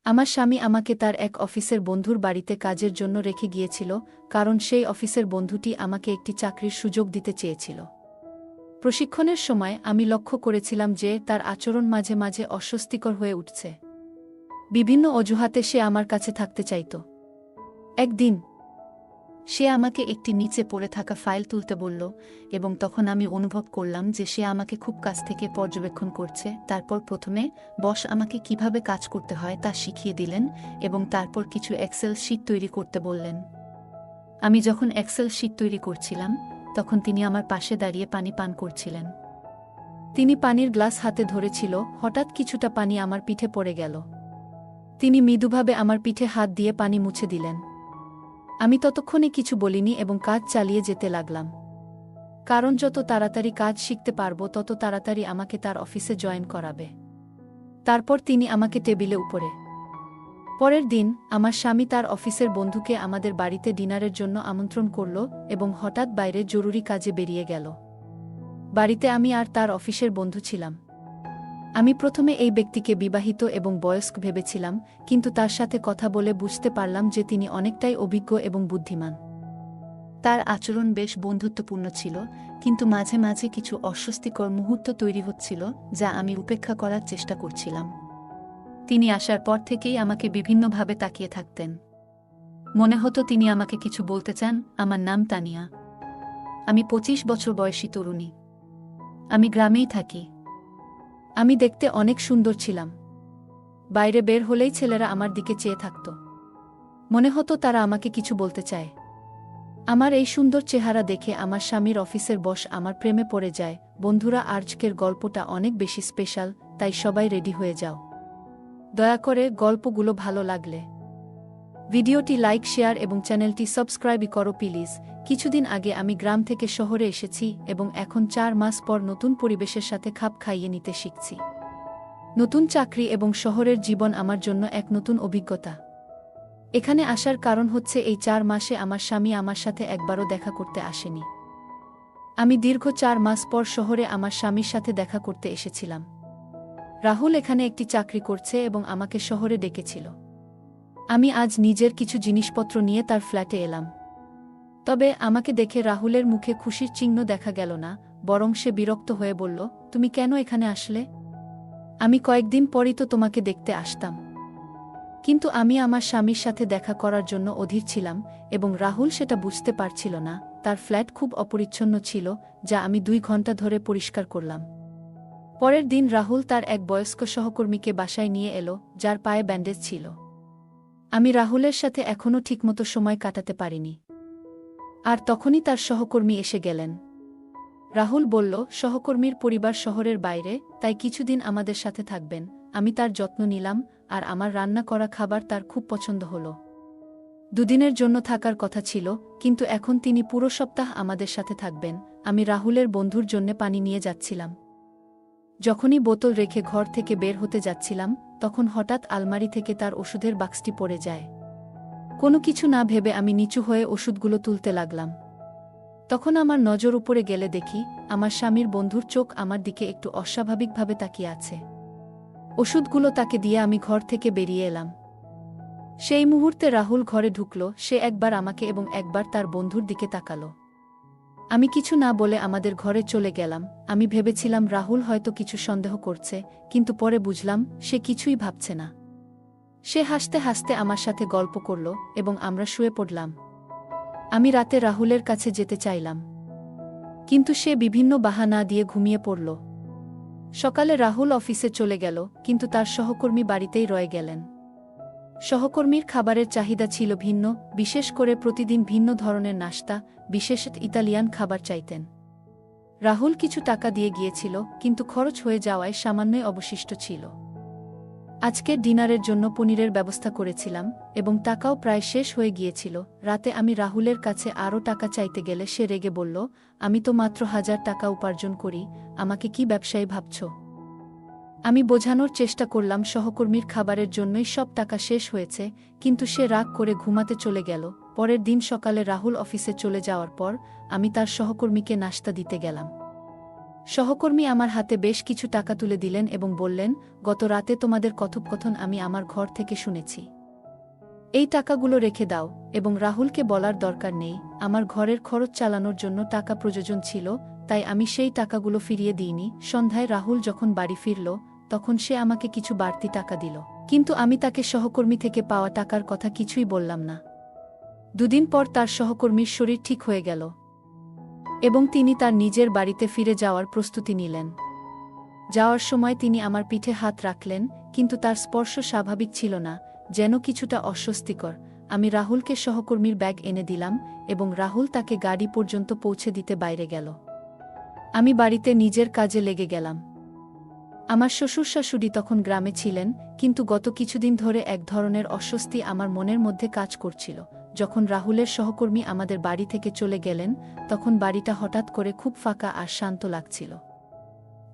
আমার স্বামী আমাকে তার এক অফিসের বন্ধুর বাড়িতে কাজের জন্য রেখে গিয়েছিল, কারণ সেই অফিসের বন্ধুটি আমাকে একটি চাকরির সুযোগ দিতে চেয়েছিল। প্রশিক্ষণের সময় আমি লক্ষ্য করেছিলাম যে তার আচরণ মাঝে মাঝে অস্বস্তিকর হয়ে উঠছে। বিভিন্ন অজুহাতে সে আমার কাছে থাকতে চাইত। একদিন সে আমাকে একটি নিচে পড়ে থাকা ফাইল তুলতে বলল, এবং তখন আমি অনুভব করলাম যে সে আমাকে খুব কাছ থেকে পর্যবেক্ষণ করছে। তারপর প্রথমে বস আমাকে কিভাবে কাজ করতে হয় তা শিখিয়ে দিলেন, এবং তারপর কিছু এক্সেল শিট তৈরি করতে বললেন। আমি যখন এক্সেল শিট তৈরি করছিলাম, তখন তিনি আমার পাশে দাঁড়িয়ে পানি পান করছিলেন। তিনি পানির গ্লাস হাতে ধরেছিল, হঠাৎ কিছুটা পানি আমার পিঠে পড়ে গেল। তিনি মৃদুভাবে আমার পিঠে হাত দিয়ে পানি মুছে দিলেন। আমি ততক্ষণে কিছু বলিনি এবং কাজ চালিয়ে যেতে লাগলাম, কারণ যত তাড়াতাড়ি কাজ শিখতে পারব তত তাড়াতাড়ি আমাকে তার অফিসে জয়েন করাবে। তারপর তিনি আমাকে টেবিলে উপরে। পরের দিন আমার স্বামী তার অফিসের বন্ধুকে আমাদের বাড়িতে ডিনারের জন্য আমন্ত্রণ করল এবং হঠাৎ বাইরে জরুরি কাজে বেরিয়ে গেল। বাড়িতে আমি আর তার অফিসের বন্ধু ছিলাম। আমি প্রথমে এই ব্যক্তিকে বিবাহিত এবং বয়স্ক ভেবেছিলাম, কিন্তু তার সাথে কথা বলে বুঝতে পারলাম যে তিনি অনেকটাই অভিজ্ঞ এবং বুদ্ধিমান। তার আচরণ বেশ বন্ধুত্বপূর্ণ ছিল, কিন্তু মাঝে মাঝে কিছু অস্বস্তিকর মুহূর্ত তৈরি হচ্ছিল যা আমি উপেক্ষা করার চেষ্টা করছিলাম। তিনি আসার পর থেকেই আমাকে বিভিন্নভাবে তাকিয়ে থাকতেন। মনে হতো তিনি আমাকে কিছু বলতে চান। আমার নাম তানিয়া। আমি 25 বছর বয়সী তরুণী। আমি গ্রামেই থাকি। আমি দেখতে অনেক সুন্দর ছিলাম। বাইরে বের হলেই ছেলেরা আমার দিকে চেয়ে থাকত। মনে হতো তারা আমাকে কিছু বলতে চায়। আমার এই সুন্দর চেহারা দেখে আমার স্বামীর অফিসের বস আমার প্রেমে পড়ে যায়। বন্ধুরা, আজকের গল্পটা অনেক বেশি স্পেশাল, তাই সবাই রেডি হয়ে যাও। দয়া করে গল্পগুলো ভালো লাগলে ভিডিওটি লাইক, শেয়ার এবং চ্যানেলটি সাবস্ক্রাইব করো প্লিজ। কিছুদিন আগে আমি গ্রাম থেকে শহরে এসেছি এবং এখন 4 মাস পর নতুন পরিবেশের সাথে খাপ খাইয়ে নিতে শিখছি। নতুন চাকরি এবং শহরের জীবন আমার জন্য এক নতুন অভিজ্ঞতা। এখানে আসার কারণ হচ্ছে এই 4 মাসে আমার স্বামী আমার সাথে একবারও দেখা করতে আসেনি। আমি দীর্ঘ 4 মাস পর শহরে আমার স্বামীর সাথে দেখা করতে এসেছিলাম। রাহুল এখানে একটি চাকরি করছে এবং আমাকে শহরে ডেকেছিল। আমি আজ নিজের কিছু জিনিসপত্র নিয়ে তার ফ্ল্যাটে এলাম। তবে আমাকে দেখে রাহুলের মুখে খুশির চিহ্ন দেখা গেল না, বরং সে বিরক্ত হয়ে বলল, তুমি কেন এখানে আসলে? আমি কয়েকদিন পরই তো তোমাকে দেখতে আসতাম। কিন্তু আমি আমার স্বামীর সাথে দেখা করার জন্য অধীর ছিলাম, এবং রাহুল সেটা বুঝতে পারছিল না। তার ফ্ল্যাট খুব অপরিচ্ছন্ন ছিল, যা আমি 2 ঘন্টা ধরে পরিষ্কার করলাম। পরের দিন রাহুল তার এক বয়স্ক সহকর্মীকে বাসায় নিয়ে এলো, যার পায়ে ব্যান্ডেজ ছিল। আমি রাহুলের সাথে এখনও ঠিকমতো সময় কাটাতে পারিনি। আর তখনই তার সহকর্মী এসে গেলেন। রাহুল বলল, সহকর্মীর পরিবার শহরের বাইরে, তাই কিছুদিন আমাদের সাথে থাকবেন। আমি তার যত্ন নিলাম, আর আমার রান্না করা খাবার তার খুব পছন্দ হল। 2 দিনের জন্য থাকার কথা ছিল, কিন্তু এখন তিনি পুরো সপ্তাহ আমাদের সাথে থাকবেন। আমি রাহুলের বন্ধুর জন্য পানি নিয়ে যাচ্ছিলাম। যখনই বোতল রেখে ঘর থেকে বের হতে যাচ্ছিলাম, তখন হঠাৎ আলমারি থেকে তার ওষুধের বাক্সটি পড়ে যায়। কোনো কিছু না ভেবে আমি নিচু হয়ে ওষুধগুলো তুলতে লাগলাম। তখন আমার নজর উপরে গেলে দেখি, আমার স্বামীর বন্ধুর চোখ আমার দিকে একটু অস্বাভাবিকভাবে তাকিয়ে আছে। ওষুধগুলো তাকে দিয়ে আমি ঘর থেকে বেরিয়ে এলাম। সেই মুহূর্তে রাহুল ঘরে ঢুকল। সে একবার আমাকে এবং একবার তার বন্ধুর দিকে তাকালো। আমি কিছু না বলে আমাদের ঘরে চলে গেলাম। আমি ভেবেছিলাম রাহুল হয়তো কিছু সন্দেহ করছে, কিন্তু পরে বুঝলাম সে কিছুই ভাবছে না। সে হাসতে হাসতে আমার সাথে গল্প করল এবং আমরা শুয়ে পড়লাম। আমি রাতে রাহুলের কাছে যেতে চাইলাম, কিন্তু সে বিভিন্ন বাহানা দিয়ে ঘুমিয়ে পড়ল। সকালে রাহুল অফিসে চলে গেল, কিন্তু তার সহকর্মী বাড়িতেই রয়ে গেলেন। সহকর্মীর খাবারের চাহিদা ছিল ভিন্ন, বিশেষ করে প্রতিদিন ভিন্ন ধরনের নাশতা, বিশেষ ইতালিয়ান খাবার চাইতেন। রাহুল কিছু টাকা দিয়ে গিয়েছিল, কিন্তু খরচ হয়ে যাওয়ায় সামান্যই অবশিষ্ট ছিল। আজকের ডিনারের জন্য পনিরের ব্যবস্থা করেছিলাম, এবং টাকাও প্রায় শেষ হয়ে গিয়েছিল। রাতে আমি রাহুলের কাছে আরও টাকা চাইতে গেলে সে রেগে বলল, আমি তো মাত্র 1000 টাকা উপার্জন করি, আমাকে কি ব্যবসায়ী ভাবছ? আমি বোঝানোর চেষ্টা করলাম সহকর্মীর খাবারের জন্যই সব টাকা শেষ হয়েছে, কিন্তু সে রাগ করে ঘুমাতে চলে গেল। পরের দিন সকালে রাহুল অফিসে চলে যাওয়ার পর আমি তার সহকর্মীকে নাশতা দিতে গেলাম। সহকর্মী আমার হাতে বেশ কিছু টাকা তুলে দিলেন এবং বললেন, গত রাতে তোমাদের কথোপকথন আমি আমার ঘর থেকে শুনেছি। এই টাকাগুলো রেখে দাও, এবং রাহুলকে বলার দরকার নেই, আমার ঘরের খরচ চালানোর জন্য টাকা প্রয়োজন ছিল, তাই আমি সেই টাকাগুলো ফিরিয়ে দিইনি। সন্ধ্যায় রাহুল যখন বাড়ি ফিরল, তখন সে আমাকে কিছু বাড়তি টাকা দিল, কিন্তু আমি তাকে সহকর্মী থেকে পাওয়া টাকার কথা কিছুই বললাম না। দুদিন পর তার সহকর্মীর শরীর ঠিক হয়ে গেল এবং তিনি তার নিজের বাড়িতে ফিরে যাওয়ার প্রস্তুতি নিলেন। যাওয়ার সময় তিনি আমার পিঠে হাত রাখলেন, কিন্তু তার স্পর্শ স্বাভাবিক ছিল না, যেন কিছুটা অস্বস্তিকর। আমি রাহুলকে সহকর্মীর ব্যাগ এনে দিলাম এবং রাহুল তাকে গাড়ি পর্যন্ত পৌঁছে দিতে বাইরে গেল। আমি বাড়িতে নিজের কাজে লেগে গেলাম। আমার শ্বশুর শাশুড়ি তখন গ্রামে ছিলেন, কিন্তু গত কিছুদিন ধরে এক ধরনের অস্বস্তি আমার মনের মধ্যে কাজ করছিল। যখন রাহুলের সহকর্মী আমাদের বাড়ি থেকে চলে গেলেন, তখন বাড়িটা হঠাৎ করে খুব ফাঁকা আর শান্ত লাগছিল।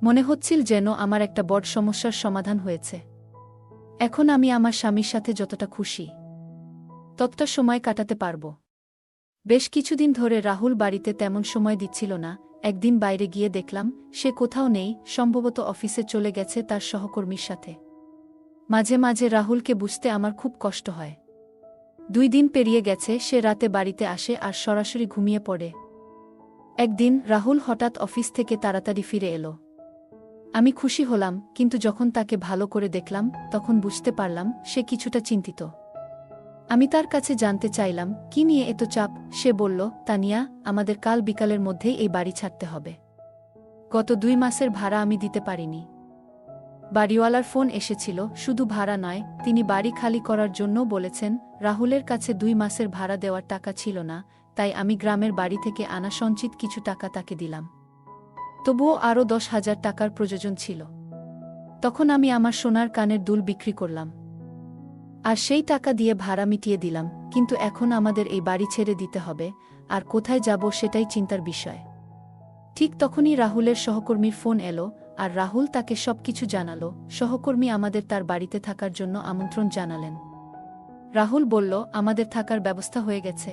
মনে হচ্ছিল যেন আমার একটা বড় সমস্যার সমাধান হয়েছে। এখন আমি আমার স্বামীর সাথে যতটা খুশি, ততটা সময় কাটাতে পারব। বেশ কিছুদিন ধরে রাহুল বাড়িতে তেমন সময় দিচ্ছিল না। একদিন বাইরে গিয়ে দেখলাম সে কোথাও নেই, সম্ভবত অফিসে চলে গেছে তার সহকর্মীর সাথে। মাঝে মাঝে রাহুলকে বুঝতে আমার খুব কষ্ট হয়। 2 দিন পেরিয়ে গেছে, সে রাতে বাড়িতে আসে আর সরাসরি ঘুমিয়ে পড়ে। একদিন রাহুল হঠাৎ অফিস থেকে তাড়াতাড়ি ফিরে এলো। আমি খুশি হলাম, কিন্তু যখন তাকে ভালো করে দেখলাম, তখন বুঝতে পারলাম সে কিছুটা চিন্তিত। আমি তার কাছে জানতে চাইলাম, কি নিয়ে এত চাপ? সে বলল, তানিয়া, আমাদের কাল বিকালের মধ্যেই এই বাড়ি ছাড়তে হবে। গত 2 মাসের ভাড়া আমি দিতে পারিনি। বাড়িওয়ালার ফোন এসেছিল, শুধু ভাড়া নয়, তিনি বাড়ি খালি করার জন্যও বলেছেন। রাহুলের কাছে 2 মাসের ভাড়া দেওয়ার টাকা ছিল না, তাই আমি গ্রামের বাড়ি থেকে আনা সঞ্চিত কিছু টাকা তাকে দিলাম। তবুও আরও 10,000 টাকার প্রয়োজন ছিল। তখন আমি আমার সোনার কানের দুল বিক্রি করলাম, আর সেই টাকা দিয়ে ভাড়া মিটিয়ে দিলাম। কিন্তু এখন আমাদের এই বাড়ি ছেড়ে দিতে হবে, আর কোথায় যাব সেটাই চিন্তার বিষয়। ঠিক তখনই রাহুলের সহকর্মীর ফোন এলো, আর রাহুল তাকে সবকিছু জানালো। সহকর্মী আমাদের তার বাড়িতে থাকার জন্য আমন্ত্রণ জানালেন। রাহুল বলল, আমাদের থাকার ব্যবস্থা হয়ে গেছে,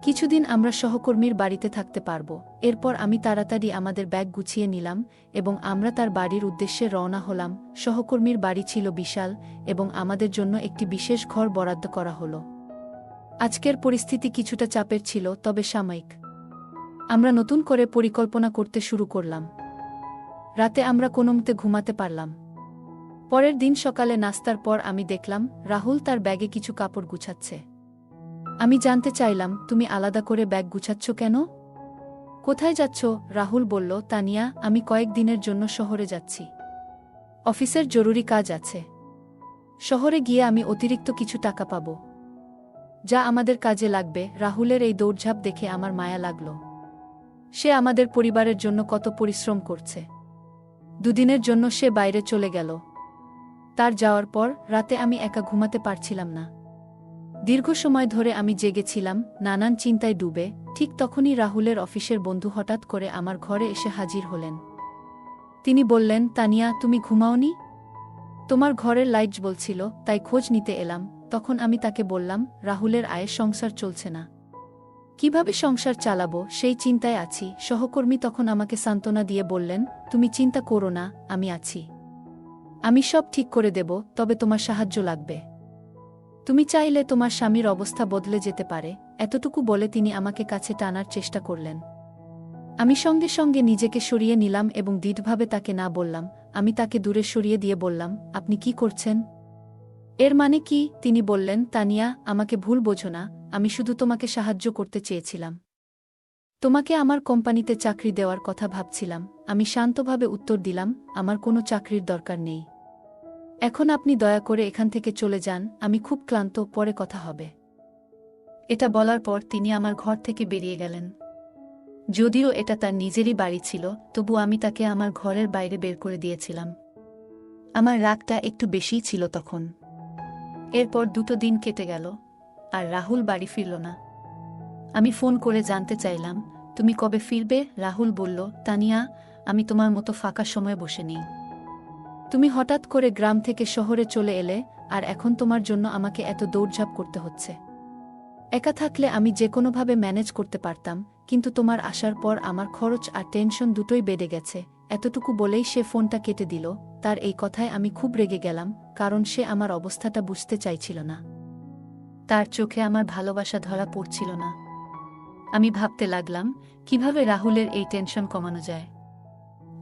কিছুদিন আমরা সহকর্মীর বাড়িতে থাকতে পারব। এরপর আমি তাড়াতাড়ি আমাদের ব্যাগ গুছিয়ে নিলাম এবং আমরা তার বাড়ির উদ্দেশ্যে রওনা হলাম। সহকর্মীর বাড়ি ছিল বিশাল এবং আমাদের জন্য একটি বিশেষ ঘর বরাদ্দ করা হলো। আজকের পরিস্থিতি কিছুটা চাপের ছিল, তবে সাময়িক। আমরা নতুন করে পরিকল্পনা করতে শুরু করলাম। রাতে আমরা কোনোমতে ঘুমাতে পারলাম। পরের দিন সকালে নাস্তার পর আমি দেখলাম রাহুল তার ব্যাগে কিছু কাপড় গুছাচ্ছে। আমি জানতে চাইলাম, তুমি আলাদা করে ব্যাগ গুছাচ্ছ কেন? কোথায় যাচ্ছ? রাহুল বলল, তানিয়া, আমি কয়েকদিনের জন্য শহরে যাচ্ছি। অফিসের জরুরি কাজ আছে। শহরে গিয়ে আমি অতিরিক্ত কিছু টাকা পাব, যা আমাদের কাজে লাগবে। রাহুলের এই দৌড়ঝাঁপ দেখে আমার মায়া লাগল। সে আমাদের পরিবারের জন্য কত পরিশ্রম করছে। 2 দিনের জন্য সে বাইরে চলে গেল। তার যাওয়ার পর রাতে আমি একা ঘুমাতে পারছিলাম না। দীর্ঘ সময় ধরে আমি জেগেছিলাম, নানান চিন্তায় ডুবে। ঠিক তখনই রাহুলের অফিসের বন্ধু হঠাৎ করে আমার ঘরে এসে হাজির হলেন। তিনি বললেন, তানিয়া, তুমি ঘুমাওনি? তোমার ঘরের লাইট জ্বলছিল, তাই খোঁজ নিতে এলাম। তখন আমি তাকে বললাম, রাহুলের আয়ে সংসার চলছে না, কিভাবে সংসার চালাবো সেই চিন্তায় আছি। সহকর্মী তখন আমাকে সান্ত্বনা দিয়ে বললেন, তুমি চিন্তা করো না, আমি আছি। আমি সব ঠিক করে দেব, তবে তোমার সাহায্য লাগবে। তুমি চাইলে তোমার স্বামীর অবস্থা বদলে যেতে পারে। এতটুকু বলে তিনি আমাকে কাছে টানার চেষ্টা করলেন। আমি সঙ্গে সঙ্গে নিজেকে সরিয়ে নিলাম এবং দৃঢ়ভাবে তাকে না বললাম। আমি তাকে দূরে সরিয়ে দিয়ে বললাম, আপনি কি করছেন? এর মানে কি? তিনি বললেন, তানিয়া, আমাকে ভুল বোঝো না, আমি শুধু তোমাকে সাহায্য করতে চেয়েছিলাম। তোমাকে আমার কোম্পানিতে চাকরি দেওয়ার কথা ভাবছিলাম। আমি শান্তভাবে উত্তর দিলাম, আমার কোনো চাকরির দরকার নেই। এখন আপনি দয়া করে এখান থেকে চলে যান, আমি খুব ক্লান্ত, পরে কথা হবে। এটা বলার পর তিনি আমার ঘর থেকে বেরিয়ে গেলেন। যদিও এটা তার নিজেরই বাড়ি ছিল, তবু আমি তাকে আমার ঘরের বাইরে বের করে দিয়েছিলাম। আমার রাগটা একটু বেশিই ছিল তখন। এরপর 2 দিন কেটে গেল, আর রাহুল বাড়ি ফিরল না। আমি ফোন করে জানতে চাইলাম, তুমি কবে ফিরবে? রাহুল বলল, তানিয়া, আমি তোমার মতো ফাঁকা সময় বসে নেই। তুমি হঠাৎ করে গ্রাম থেকে শহরে চলে এলে, আর এখন তোমার জন্য আমাকে এত দৌড়ঝাঁপ করতে হচ্ছে। একা থাকলে আমি যে কোনোভাবে ম্যানেজ করতে পারতাম, কিন্তু তোমার আসার পর আমার খরচ আর টেনশন দুটোই বেড়ে গেছে। এতটুকু বলেই সে ফোনটা কেটে দিল। তার এই কথায় আমি খুব রেগে গেলাম, কারণ সে আমার অবস্থাটা বুঝতে চাইছিল না। তার চোখে আমার ভালোবাসা ধরা পড়ছিল না। আমি ভাবতে লাগলাম কিভাবে রাহুলের এই টেনশন কমানো যায়।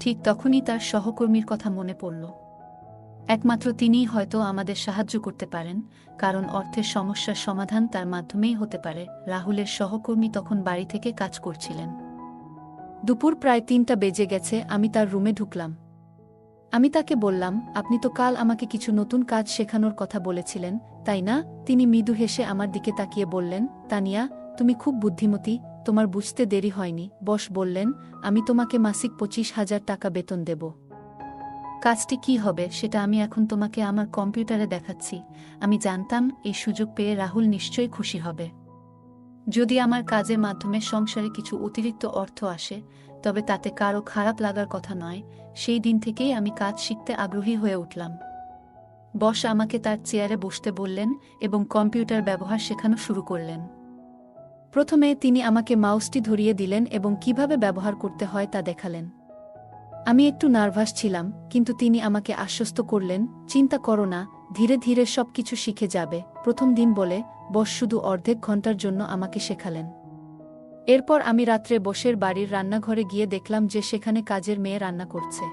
ঠিক তখনই তার সহকর্মীর কথা মনে পড়ল। একমাত্র তিনিই হয়তো আমাদের সাহায্য করতে পারেন, কারণ অর্থের সমস্যার সমাধান তার মাধ্যমেই হতে পারে। রাহুলের সহকর্মী তখন বাড়ি থেকে কাজ করছিলেন। দুপুর প্রায় ৩টা বেজে গেছে। আমি তার রুমে ঢুকলাম। আমি তাকে বললাম, আপনি তো কাল আমাকে কিছু নতুন কাজ শেখানোর কথা বলেছিলেন, তাই না? তিনি মৃদু হেসে আমার দিকে তাকিয়ে বললেন, তানিয়া, তুমি খুব বুদ্ধিমতী, তোমার বুঝতে দেরি হয়নি। বস বললেন, আমি তোমাকে মাসিক ২৫,০০০ টাকা বেতন দেব। কাজটি কি হবে সেটা আমি এখন তোমাকে আমার কম্পিউটারে দেখাচ্ছি। আমি জানতাম এই সুযোগ পেয়ে রাহুল নিশ্চয়ই খুশি হবে। যদি আমার কাজের মাধ্যমে সংসারে কিছু অতিরিক্ত অর্থ আসে, তবে তাতে কারো খারাপ লাগার কথা নয়। সেই দিন থেকেই আমি কাজ শিখতে আগ্রহী হয়ে উঠলাম। বস আমাকে তার চেয়ারে বসতে বললেন এবং কম্পিউটার ব্যবহার শেখানো শুরু করলেন। প্রথমে তিনি আমাকে মাউসটি ধরিয়ে দিলেন এবং কিভাবে ব্যবহার করতে হয় তা দেখালেন। আমি একটু নার্ভাস ছিলাম, কিন্তু তিনি আমাকে আশ্বস্ত করলেন, চিন্তা করো না, ধীরে ধীরে সবকিছু শিখে যাবে। প্রথম দিন বলে বস শুধু অর্ধেক ঘন্টার জন্য আমাকে শেখালেন। এরপর আমি রাত্রে বসের বাড়ির রান্নাঘরে গিয়ে দেখলাম যে সেখানে কাজের মেয়ে রান্না করছে।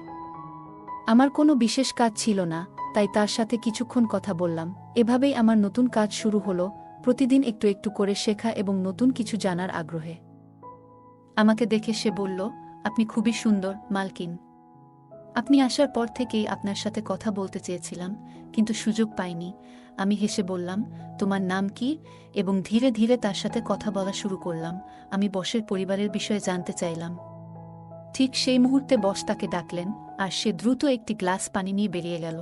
আমার কোনো বিশেষ কাজ ছিল না, তাই তার সাথে কিছুক্ষণ কথা বললাম। এভাবেই আমার নতুন কাজ শুরু হলো, প্রতিদিন একটু একটু করে শেখা এবং নতুন কিছু জানার আগ্রহে। আমাকে দেখে সে বলল, আপনি খুবই সুন্দর, মালকিন। আপনি আসার পর থেকেই আপনার সাথে কথা বলতে চেয়েছিলাম, কিন্তু সুযোগ পাইনি। আমি হেসে বললাম, তোমার নাম কি? এবং ধীরে ধীরে তার সাথে কথা বলা শুরু করলাম। আমি বসের পরিবারের বিষয়ে জানতে চাইলাম। ঠিক সেই মুহূর্তে বস তাকে ডাকলেন, আর সে দ্রুত একটি গ্লাস পানি নিয়ে বেরিয়ে গেল।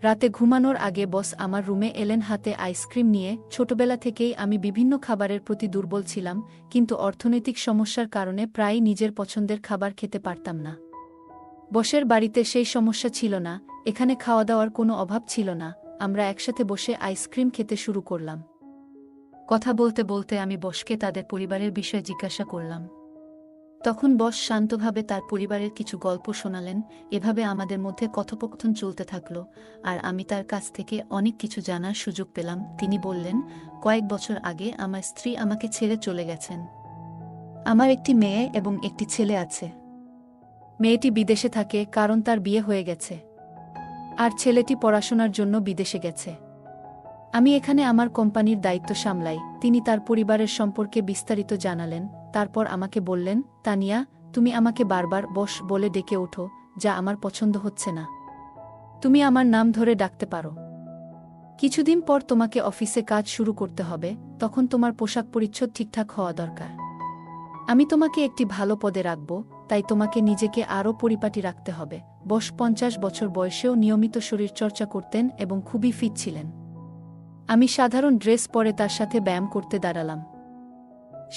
রাতে ঘুমানোর আগে বস আমার রুমে এলেন হাতে আইসক্রিম নিয়ে। ছোটবেলা থেকেই আমি বিভিন্ন খাবারের প্রতি দুর্বল ছিলাম, কিন্তু অর্থনৈতিক সমস্যার কারণে প্রায়ই নিজের পছন্দের খাবার খেতে পারতাম না। বসের বাড়িতে সেই সমস্যা ছিল না, এখানে খাওয়া দাওয়ার কোনো অভাব ছিল না। আমরা একসাথে বসে আইসক্রিম খেতে শুরু করলাম। কথা বলতে বলতে আমি বসকে তাদের পরিবারের বিষয়ে জিজ্ঞাসা করলাম। তখন বস শান্তভাবে তার পরিবারের কিছু গল্প শোনালেন। এভাবে আমাদের মধ্যে কথোপকথন চলতে থাকল, আর আমি তার কাছ থেকে অনেক কিছু জানার সুযোগ পেলাম। তিনি বললেন, কয়েক বছর আগে আমার স্ত্রী আমাকে ছেড়ে চলে গেছেন। আমার একটি মেয়ে এবং একটি ছেলে আছে। মেয়েটি বিদেশে থাকে, কারণ তার বিয়ে হয়ে গেছে, আর ছেলেটি পড়াশোনার জন্য বিদেশে গেছে। আমি এখানে আমার কোম্পানির দায়িত্ব সামলাই। তিনি তার পরিবারের সম্পর্কে বিস্তারিত জানালেন। তারপর আমাকে বললেন, তানিয়া, তুমি আমাকে বারবার বস বলে ডেকে ওঠো, যা আমার পছন্দ হচ্ছে না। তুমি আমার নাম ধরে ডাকতে পারো। কিছুদিন পর তোমাকে অফিসে কাজ শুরু করতে হবে, তখন তোমার পোশাক পরিচ্ছদ ঠিকঠাক হওয়া দরকার। আমি তোমাকে একটি ভালো পদে রাখব, তাই তোমাকে নিজেকে আরও পরিপাটি রাখতে হবে। বস ৫০ বছর বয়সেও নিয়মিত শরীরচর্চা করতেন এবং খুবই ফিট ছিলেন। আমি সাধারণ ড্রেস পরে তার সাথে ব্যায়াম করতে দাঁড়ালাম।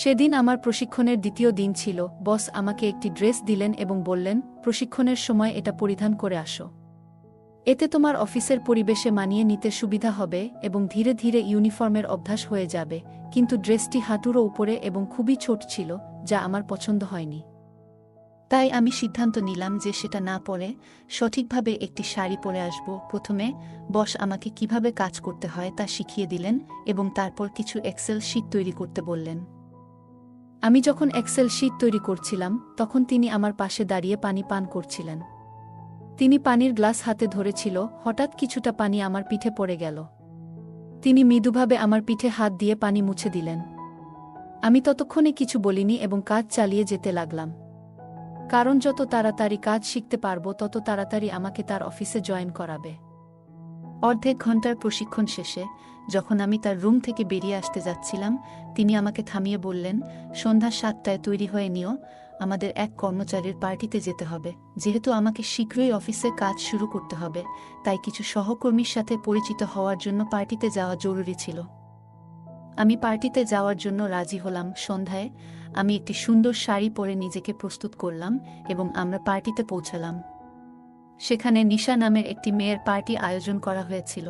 সেদিন আমার প্রশিক্ষণের দ্বিতীয় দিন ছিল। বস আমাকে একটি ড্রেস দিলেন এবং বললেন, প্রশিক্ষণের সময় এটা পরিধান করে আসো। এতে তোমার অফিসের পরিবেশে মানিয়ে নিতে সুবিধা হবে এবং ধীরে ধীরে ইউনিফর্মের অভ্যাস হয়ে যাবে। কিন্তু ড্রেসটি হাঁটুরও উপরে এবং খুবই ছোট ছিল, যা আমার পছন্দ হয়নি। তাই আমি সিদ্ধান্ত নিলাম যে সেটা না পরে সঠিকভাবে একটি শাড়ি পরে আসব। প্রথমে বস আমাকে কিভাবে কাজ করতে হয় তা শিখিয়ে দিলেন এবং তারপর কিছু এক্সেল শিট তৈরি করতে বললেন। আমি যখন এক্সেল শিট তৈরি করছিলাম, তখন তিনি আমার পাশে দাঁড়িয়ে পানি পান করছিলেন। তিনি পানির গ্লাস হাতে ধরেছিল। হঠাৎ কিছুটা পানি আমার পিঠে পড়ে গেল। তিনি মৃদুভাবে আমার পিঠে হাত দিয়ে পানি মুছে দিলেন। আমি ততক্ষণে কিছু বলিনি এবং কাজ চালিয়ে যেতে লাগলাম, কারণ যত তাড়াতাড়ি কাজ শিখতে পারবো তত তাড়াতাড়ি আমাকে তার অফিসে জয়েন করাবে। অর্ধেক ঘন্টার প্রশিক্ষণ শেষে যখন আমি তার রুম থেকে বেরিয়ে আসতে যাচ্ছিলাম, তিনি আমাকে থামিয়ে বললেন, সন্ধ্যা ৭টায় তৈরি হয়ে নিও, আমাদের এক কর্মচারীর পার্টিতে যেতে হবে। যেহেতু আমাকে শীঘ্রই অফিসে কাজ শুরু করতে হবে, তাই কিছু সহকর্মীর সাথে পরিচিত হওয়ার জন্য পার্টিতে যাওয়া জরুরি ছিল। আমি পার্টিতে যাওয়ার জন্য রাজি হলাম। সন্ধ্যায় আমি একটি সুন্দর শাড়ি পরে নিজেকে প্রস্তুত করলাম এবং আমরা পার্টিতে পৌঁছালাম। সেখানে নিশা নামের একটি মেয়ের পার্টি আয়োজন করা হয়েছিল।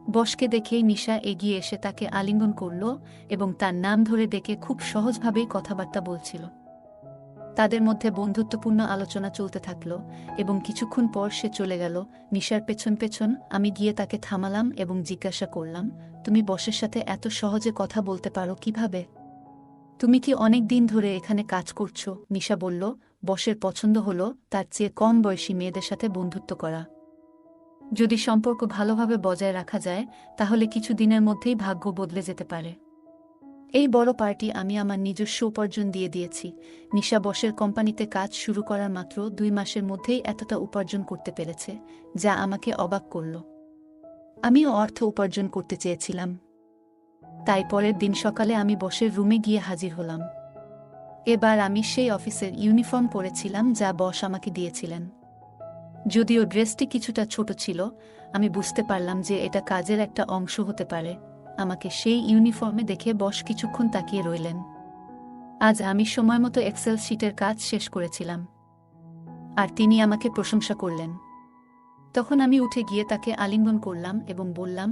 বসকে দেখেই নিশা এগিয়ে এসে তাকে আলিঙ্গন করল এবং তার নাম ধরে ডেকে খুব সহজভাবেই কথাবার্তা বলছিল। তাদের মধ্যে বন্ধুত্বপূর্ণ আলোচনা চলতে থাকল এবং কিছুক্ষণ পর সে চলে গেল। নিশার পেছন পেছন আমি গিয়ে তাকে থামালাম এবং জিজ্ঞাসা করলাম, তুমি বসের সাথে এত সহজে কথা বলতে পারো কিভাবে? তুমি কি অনেক দিন ধরে এখানে কাজ করছো? নিশা বলল, বসের পছন্দ হলো তার চেয়ে কম বয়সী মেয়েদের সাথে বন্ধুত্ব করা। যদি সম্পর্ক ভালোভাবে বজায় রাখা যায় তাহলে কিছু দিনের মধ্যেই ভাগ্য বদলে যেতে পারে। এই বড় পার্টি আমি আমার নিজস্ব উপার্জন দিয়ে দিয়েছি। নিশা বসের কোম্পানিতে কাজ শুরু করার মাত্র 2 মাসের মধ্যেই এতটা উপার্জন করতে পেরেছে, যা আমাকে অবাক করল। আমিও অর্থ উপার্জন করতে চেয়েছিলাম। তাই পরের দিন সকালে আমি বসের রুমে গিয়ে হাজির হলাম। এবার আমি সেই অফিসের ইউনিফর্ম পরেছিলাম যা বস আমাকে দিয়েছিলেন। যদিও ড্রেসটি কিছুটা ছোট ছিল, আমি বুঝতে পারলাম যে এটা কাজের একটা অংশ হতে পারে। আমাকে সেই ইউনিফর্মে দেখে বস কিছুক্ষণ তাকিয়ে রইলেন। আজ আমি সময়মতো এক্সেল শিটের কাজ শেষ করেছিলাম, আর তিনি আমাকে প্রশংসা করলেন। তখন আমি উঠে গিয়ে তাকে আলিঙ্গন করলাম এবং বললাম,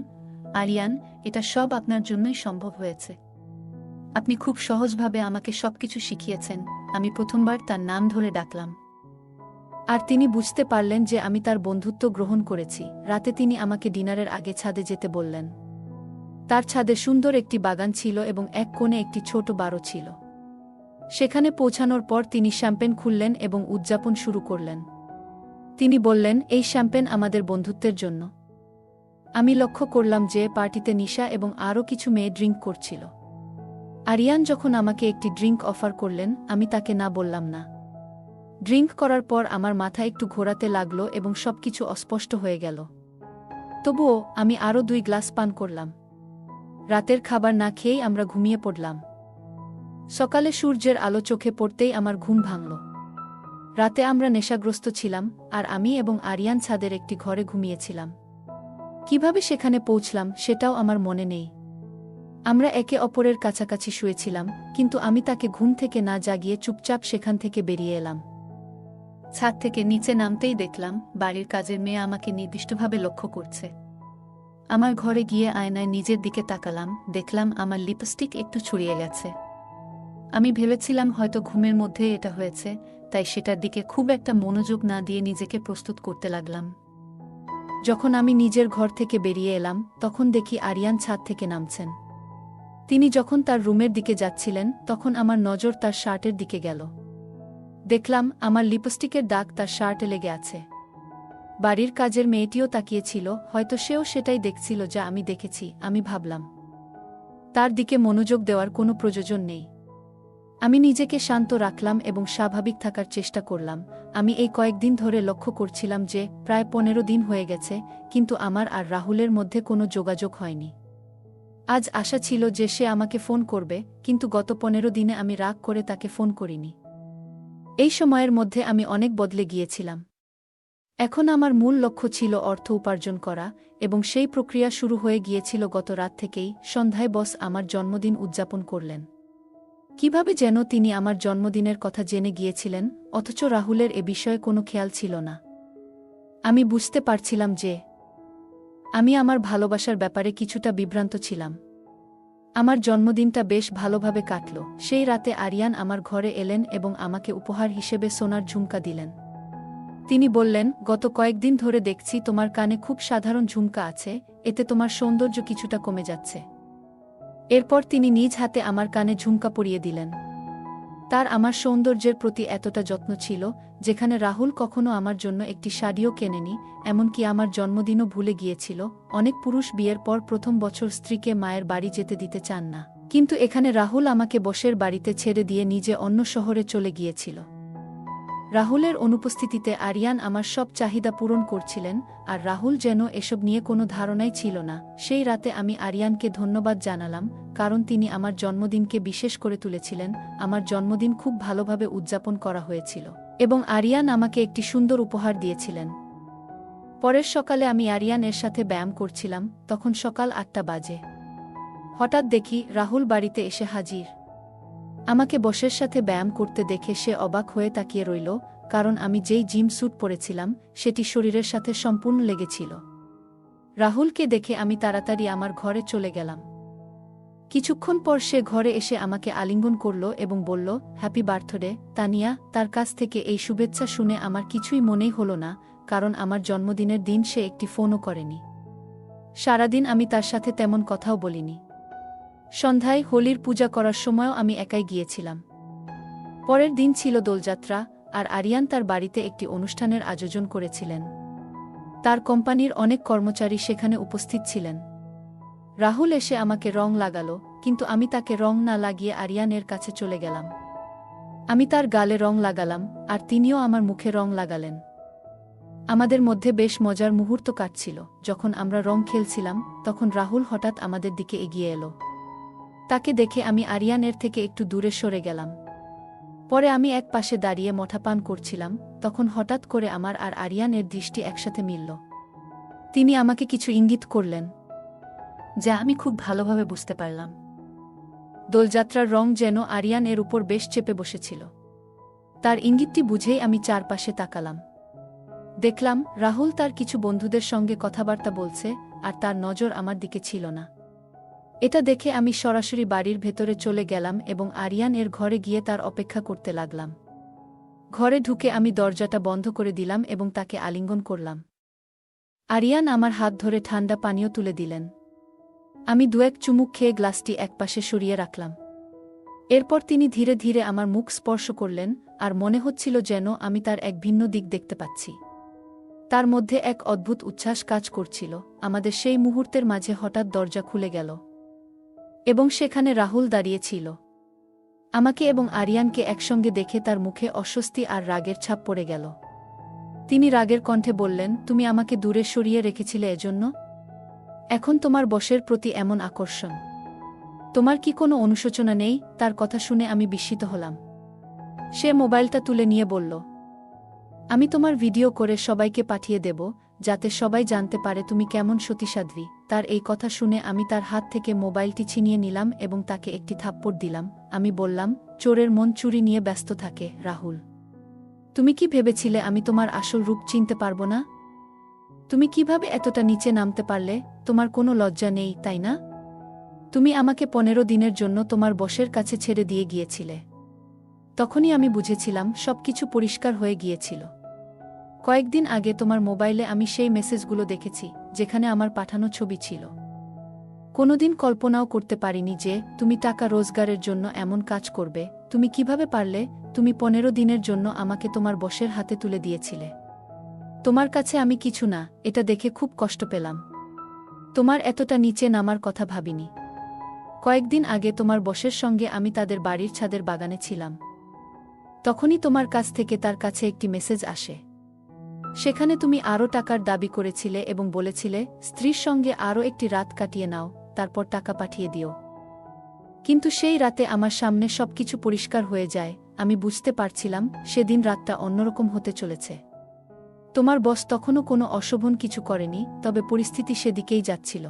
আরিয়ান, এটা সব আপনার জন্যই সম্ভব হয়েছে। আপনি খুব সহজভাবে আমাকে সবকিছু শিখিয়েছেন। আমি প্রথমবার তার নাম ধরে ডাকলাম, আর তিনি বুঝতে পারলেন যে আমি তার বন্ধুত্ব গ্রহণ করেছি। রাতে তিনি আমাকে ডিনারের আগে ছাদে যেতে বললেন। তার ছাদে সুন্দর একটি বাগান ছিল এবং এক কোণে একটি ছোট বারো ছিল। সেখানে পৌঁছানোর পর তিনি শ্যাম্পেন খুললেন এবং উদযাপন শুরু করলেন। তিনি বললেন, এই শ্যাম্পেন আমাদের বন্ধুত্বের জন্য। আমি লক্ষ্য করলাম যে পার্টিতে নিশা এবং আরও কিছু মেয়ে ড্রিঙ্ক করছিল। আরিয়ান যখন আমাকে একটি ড্রিঙ্ক অফার করলেন, আমি তাকে না বললাম না। ড্রিঙ্ক করার পর আমার মাথা একটু ঘোরাতে লাগলো এবং সবকিছু অস্পষ্ট হয়ে গেল। তবুও আমি আরও 2 গ্লাস পান করলাম। রাতের খাবার না খেয়েই আমরা ঘুমিয়ে পড়লাম। সকালে সূর্যের আলো চোখে পড়তেই আমার ঘুম ভাঙল। রাতে আমরা নেশাগ্রস্ত ছিলাম, আর আমি এবং আরিয়ান ছাদের একটি ঘরে ঘুমিয়েছিলাম। কিভাবে সেখানে পৌঁছলাম সেটাও আমার মনে নেই। আমরা একে অপরের কাছাকাছি শুয়েছিলাম, কিন্তু আমি তাকে ঘুম থেকে না জাগিয়ে চুপচাপ সেখান থেকে বেরিয়ে এলাম। ছাদ থেকে নিচে নামতেই দেখলাম বাড়ির কাজের মেয়ে আমাকে নির্দিষ্টভাবে লক্ষ্য করছে। আমার ঘরে গিয়ে আয়নায় নিজের দিকে তাকালাম, দেখলাম আমার লিপস্টিক একটু ছড়িয়ে গেছে। আমি ভেবেছিলাম হয়তো ঘুমের মধ্যে এটা হয়েছে, তাই সেটার দিকে খুব একটা মনোযোগ না দিয়ে নিজেকে প্রস্তুত করতে লাগলাম। যখন আমি নিজের ঘর থেকে বেরিয়ে এলাম তখন দেখি আরিয়ান ছাদ থেকে নামছেন। তিনি যখন তার রুমের দিকে যাচ্ছিলেন তখন আমার নজর তার শার্টের দিকে গেল। দেখলাম আমার লিপস্টিকের দাগ তার শার্টে লেগে আছে। বাড়ির কাজের মেয়েটিও তাকিয়েছিল, হয়তো সেও সেটাই দেখছিল যা আমি দেখেছি। আমি ভাবলাম, তার দিকে মনোযোগ দেওয়ার কোনো প্রয়োজন নেই। আমি নিজেকে শান্ত রাখলাম এবং স্বাভাবিক থাকার চেষ্টা করলাম। আমি এই কয়েকদিন ধরে লক্ষ্য করছিলাম যে প্রায় 15 দিন হয়ে গেছে, কিন্তু আমার আর রাহুলের মধ্যে কোনো যোগাযোগ হয়নি। আজ আশা ছিল যে সে আমাকে ফোন করবে, কিন্তু গত 15 দিনে আমি রাগ করে তাকে ফোন করিনি। এই সময়ের মধ্যে আমি অনেক বদলে গিয়েছিলাম। এখন আমার মূল লক্ষ্য ছিল অর্থ উপার্জন করা, এবং সেই প্রক্রিয়া শুরু হয়ে গিয়েছিল গত রাত থেকেই। সন্ধ্যায় বস আমার জন্মদিন উদযাপন করলেন। কিভাবে যেন তিনি আমার জন্মদিনের কথা জেনে গিয়েছিলেন, অথচ রাহুলের এ বিষয়ে কোনো খেয়াল ছিল না। আমি বুঝতে পারছিলাম যে আমি আমার ভালোবাসার ব্যাপারে কিছুটা বিভ্রান্ত ছিলাম। আমার জন্মদিনটা বেশ ভালোভাবে কাটল। সেই রাতে আরিয়ান আমার ঘরে এলেন এবং আমাকে উপহার হিসেবে সোনার ঝুমকা দিলেন। তিনি বললেন, গত কয়েকদিন ধরে দেখছি তোমার কানে খুব সাধারণ ঝুমকা আছে, এতে তোমার সৌন্দর্য কিছুটা কমে যাচ্ছে। এরপর তিনি নিজ হাতে আমার কানে ঝুমকা পরিয়ে দিলেন। তার আমার সৌন্দর্যের প্রতি এতটা যত্ন ছিল, যেখানে রাহুল কখনো আমার জন্য একটি শাড়িও কেনেনি, এমনকি আমার জন্মদিনও ভুলে গিয়েছিল। অনেক পুরুষ বিয়ের পর প্রথম বছর স্ত্রীকে মায়ের বাড়ি যেতে দিতে চান না, কিন্তু এখানে রাহুল আমাকে বসের বাড়িতে ছেড়ে দিয়ে নিজে অন্য শহরে চলে গিয়েছিল। রাহুলের অনুপস্থিতিতে আরিয়ান আমার সব চাহিদা পূরণ করছিলেন, আর রাহুল যেন এসব নিয়ে কোনো ধারণাই ছিল না। সেই রাতে আমি আরিয়ানকে ধন্যবাদ জানালাম, কারণ তিনি আমার জন্মদিনকে বিশেষ করে তুলেছিলেন। আমার জন্মদিন খুব ভালোভাবে উদযাপন করা হয়েছিল, এবং আরিয়ান আমাকে একটি সুন্দর উপহার দিয়েছিলেন। পরের সকালে আমি আরিয়ান এর সাথে ব্যায়াম করছিলাম, তখন সকাল 8টা বাজে। হঠাৎ দেখি রাহুল বাড়িতে এসে হাজির। আমাকে বসের সাথে ব্যায়াম করতে দেখে সে অবাক হয়ে তাকিয়ে রইল, কারণ আমি যেই জিম স্যুট পরেছিলাম সেটি শরীরের সাথে সম্পূর্ণ লেগেছিল। রাহুলকে দেখে আমি তাড়াতাড়ি আমার ঘরে চলে গেলাম। কিছুক্ষণ পর সে ঘরে এসে আমাকে আলিঙ্গন করল এবং বলল, হ্যাপি বার্থডে তানিয়া। তার কাছ থেকে এই শুভেচ্ছা শুনে আমার কিছুই মনেই হলো না, কারণ আমার জন্মদিনের দিন সে একটি ফোনও করেনি। সারাদিন আমি তার সাথে তেমন কথাও বলিনি। সন্ধ্যায় হোলির পূজা করার সময়ও আমি একাই গিয়েছিলাম। পরের দিন ছিল দোলযাত্রা, আর আরিয়ান তার বাড়িতে একটি অনুষ্ঠানের আয়োজন করেছিলেন। তার কোম্পানির অনেক কর্মচারী সেখানে উপস্থিত ছিলেন। রাহুল এসে আমাকে রং লাগালো, কিন্তু আমি তাকে রং না লাগিয়ে আরিয়ানের কাছে চলে গেলাম। আমি তার গালে রং লাগালাম, আর তিনিও আমার মুখে রং লাগালেন। আমাদের মধ্যে বেশ মজার মুহূর্ত কাটছিল। যখন আমরা রং খেলছিলাম, তখন রাহুল হঠাৎ আমাদের দিকে এগিয়ে এলো। তাকে দেখে আমি আরিয়ানের থেকে একটু দূরে সরে গেলাম। পরে আমি এক পাশে দাঁড়িয়ে মঠা পান করছিলাম, তখন হঠাৎ করে আমার আর আরিয়ানের দৃষ্টি একসাথে মিলল। তিনি আমাকে কিছু ইঙ্গিত করলেন, যা আমি খুব ভালোভাবে বুঝতে পারলাম। দোলযাত্রার রং যেন আরিয়ান এর উপর বেশ চেপে বসেছিল। তার ইঙ্গিতটি বুঝেই আমি চারপাশে তাকালাম। দেখলাম রাহুল তার কিছু বন্ধুদের সঙ্গে কথাবার্তা বলছে, আর তার নজর আমার দিকে ছিল না। এটা দেখে আমি সরাসরি বাড়ির ভেতরে চলে গেলাম এবং আরিয়ান এর ঘরে গিয়ে তার অপেক্ষা করতে লাগলাম। ঘরে ঢুকে আমি দরজাটা বন্ধ করে দিলাম এবং তাকে আলিঙ্গন করলাম। আরিয়ান আমার হাত ধরে ঠান্ডা পানীয় তুলে দিলেন। আমি দু-এক চুমুক খেয়ে গ্লাসটি একপাশে সরিয়ে রাখলাম। এরপর তিনি ধীরে ধীরে আমার মুখ স্পর্শ করলেন, আর মনে হচ্ছিল যেন আমি তার এক ভিন্ন দিক দেখতে পাচ্ছি। তার মধ্যে এক অদ্ভুত উচ্ছ্বাস কাজ করছিল। আমাদের সেই মুহূর্তের মাঝে হঠাৎ দরজা খুলে গেল, এবং সেখানে রাহুল দাঁড়িয়ে ছিল। আমাকে এবং আরিয়ানকে একসঙ্গে দেখে তার মুখে অস্বস্তি আর রাগের ছাপ পড়ে গেল। তিনি রাগের কণ্ঠে বললেন, তুমি আমাকে দূরে সরিয়ে রেখেছিলে এজন্য? এখন তোমার বসের প্রতি এমন আকর্ষণ? তোমার কি কোনো অনুশোচনা নেই? তার কথা শুনে আমি বিস্মিত হলাম। সে মোবাইলটা তুলে নিয়ে বলল, আমি তোমার ভিডিও করে সবাইকে পাঠিয়ে দেব, যাতে সবাই জানতে পারে তুমি কেমন সতীসাধ্বী। তার এই কথা শুনে আমি তার হাত থেকে মোবাইলটি ছিনিয়ে নিলাম এবং তাকে একটি থাপ্পড় দিলাম। আমি বললাম, চোরের মন চুরি নিয়ে ব্যস্ত থাকে রাহুল। তুমি কি ভেবেছিলে আমি তোমার আসল রূপ চিনতে পারব না? তুমি কিভাবে এতটা নিচে নামতে পারলে? তোমার কোনো লজ্জা নেই, তাই না? তুমি আমাকে 15 দিনের জন্য তোমার বসের কাছে ছেড়ে দিয়ে গিয়েছিলে। তখনই আমি বুঝেছিলাম সবকিছু পরিষ্কার হয়ে গিয়েছিল। কয়েকদিন আগে তোমার মোবাইলে আমি সেই মেসেজগুলো দেখেছি, যেখানে আমার পাঠানো ছবি ছিল। কোনোদিন কল্পনাও করতে পারিনি যে তুমি টাকা রোজগারের জন্য এমন কাজ করবে। তুমি কিভাবে পারলে? তুমি 15 দিনের জন্য আমাকে তোমার বসের হাতে তুলে দিয়েছিলে। তোমার কাছে আমি কিছু না, এটা দেখে খুব কষ্ট পেলাম। তোমার এতটা নিচে নামার কথা ভাবিনি। কয়েকদিন আগে তোমার বসের সঙ্গে আমি তাদের বাড়ির ছাদের বাগানে ছিলাম। তখনই তোমার কাছ থেকে তার কাছে একটি মেসেজ আসে। সেখানে তুমি আরও টাকার দাবি করেছিলে এবং বলেছিলে স্ত্রীর সঙ্গে আরও একটি রাত কাটিয়ে নাও, তারপর টাকা পাঠিয়ে দিও। কিন্তু সেই রাতে আমার সামনে সবকিছু পরিষ্কার হয়ে যায়। আমি বুঝতে পারছিলাম সেদিন রাতটা অন্যরকম হতে চলেছে। তোমার বস তখনও কোনো অশোভন কিছু করেনি, তবে পরিস্থিতি সেদিকেই যাচ্ছিল।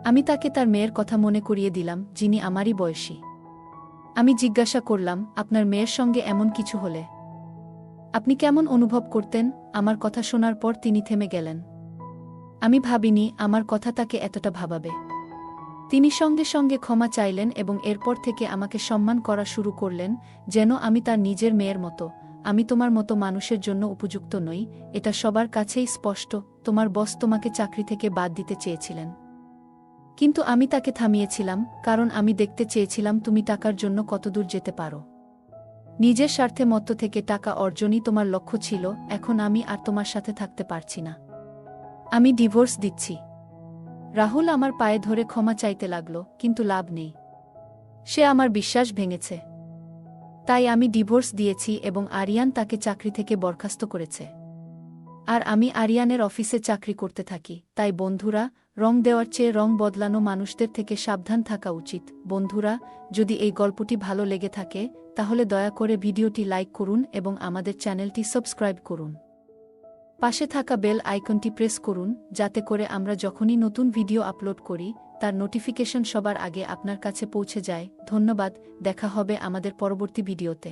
আমি তাকে তার মেয়ের কথা মনে করিয়ে দিলাম, যিনি আমারই বয়সী। আমি জিজ্ঞাসা করলাম, আপনার মেয়ের সঙ্গে এমন কিছু হলে আপনি কেমন অনুভব করতেন? আমার কথা শোনার পর তিনি থেমে গেলেন। আমি ভাবিনি আমার কথা তাকে এতটা ভাবাবে। তিনি সঙ্গে সঙ্গে ক্ষমা চাইলেন এবং এরপর থেকে আমাকে সম্মান করা শুরু করলেন, যেন আমি তার নিজের মেয়ের মতো। আমি তোমার মতো মানুষের জন্য উপযুক্ত নই, এটা সবার কাছেই স্পষ্ট। তোমার বস তোমাকে চাকরি থেকে বাদ দিতে চেয়েছিলেন, কিন্তু আমি তাকে থামিয়েছিলাম, কারণ আমি দেখতে চেয়েছিলাম তুমি টাকার জন্য কতদূর যেতে পারো। নিজের স্বার্থে মত্ত থেকে টাকা অর্জনই তোমার লক্ষ্য ছিল। এখন আমি আর তোমার সাথে থাকতে পারছি না। আমি ডিভোর্স দিচ্ছি। রাহুল আমার পায়ে ধরে ক্ষমা চাইতে লাগল, কিন্তু লাভ নেই। সে আমার বিশ্বাস ভেঙেছে। তাই আমি ডিভোর্স দিয়েছি এবং আরিয়ান তাকে চাকরি থেকে বরখাস্ত করেছে। আর আমি আরিয়ানের অফিসে চাকরি করতে থাকি। তাই বন্ধুরা, রং দেওয়ার চেয়ে রং বদলানো মানুষদের থেকে সাবধান থাকা উচিত। বন্ধুরা, যদি এই গল্পটি ভালো লেগে থাকে, তাহলে দয়া করে ভিডিওটি লাইক করুন এবং আমাদের চ্যানেলটি সাবস্ক্রাইব করুন। পাশে থাকা বেল আইকনটি প্রেস করুন, যাতে করে আমরা যখনই নতুন ভিডিও আপলোড করি, তার নোটিফিকেশন সবার আগে আপনার কাছে পৌঁছে যায়। ধন্যবাদ, দেখা হবে আমাদের পরবর্তী ভিডিওতে।